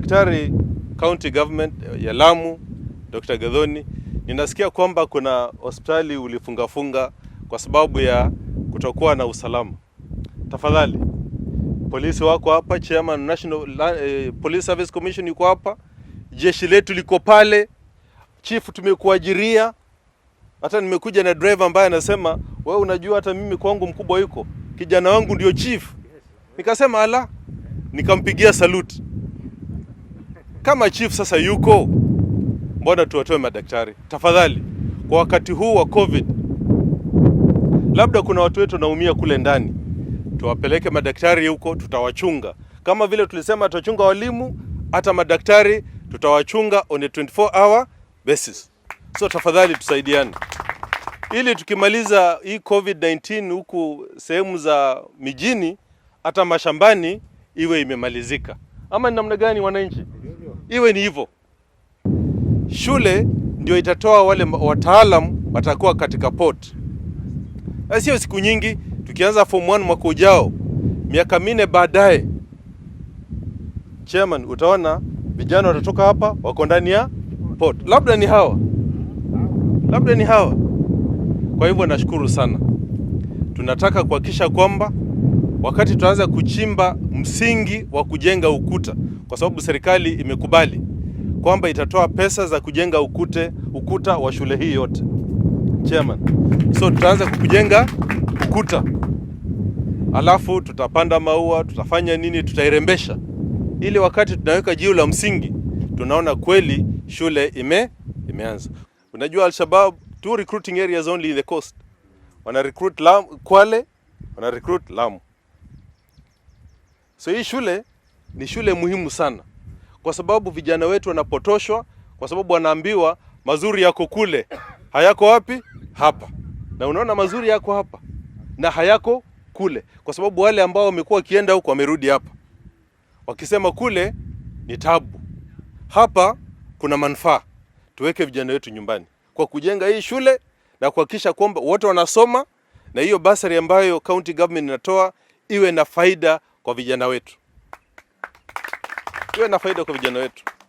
Madaktari County Government ya Lamu, Dr. Gathoni, ninasikia kwamba kuna hospitali ulifunga kwa sababu ya kutokuwa na usalama. Tafadhali, polisi wako hapa, Chairman National Police Service Commission yuko hapa, jeshi letu liko pale, chief tumekuajiria. Hata nimekuja na driver ambaye anasema, wewe unajua hata mimi kwangu mkubwa yuko, kijana wangu ndio chief. Nikasema ala, nikampigia salute. Kama chief sasa yuko, mbona tuwatoe madaktari? Tafadhali, kwa wakati huu wa COVID, labda kuna watu wetu naumia kule ndani, tuwapeleke madaktari huko, tutawachunga. Kama vile tulisema tutachunga walimu, hata madaktari tutawachunga on a 24-hour basis. So tafadhali tusaidiane, ili tukimaliza hii COVID-19 huku sehemu za mijini, hata mashambani iwe imemalizika. Ama ni namna gani wananchi? Iwe ni hivyo. Shule ndio itatoa wale wataalamu watakuwa katika port. Sio siku nyingi, tukianza form 1 mwaka ujao, miaka 4 baadaye, Chairman, utaona vijana watatoka hapa wako ndani ya port. Labda ni hawa. Kwa hivyo nashukuru sana. Tunataka kuhakikisha kwamba wakati tuanza kuchimba msingi wa kujenga ukuta, kwa sababu serikali imekubali kwamba itatoa pesa za kujenga ukuta wa shule hii yote, Chairman. So tutaanza kujenga ukuta, alafu tutapanda maua, tutafanya nini, tutairembesha, ili wakati tunaweka jiwe la msingi tunaona kweli shule imeanza. Unajua Al-Shabaab, 2 recruiting areas only in the coast. Wana recruit Kwale, wana recruit Lamu. So hii shule ni shule muhimu sana, kwa sababu vijana wetu wanapotoshwa, kwa sababu wanaambiwa mazuri yako kule, hayako wapi? Hapa. Na unaona mazuri yako hapa na hayako kule, kwa sababu wale ambao wamekuwa kienda huko wamerudi hapa, wakisema kule ni tabu, hapa kuna manufaa. Tuweke vijana wetu nyumbani kwa kujenga hii shule na kuhakikisha kwamba wote wanasoma, na hiyo basari ambayo county government inatoa iwe na faida kwa vijana wetu.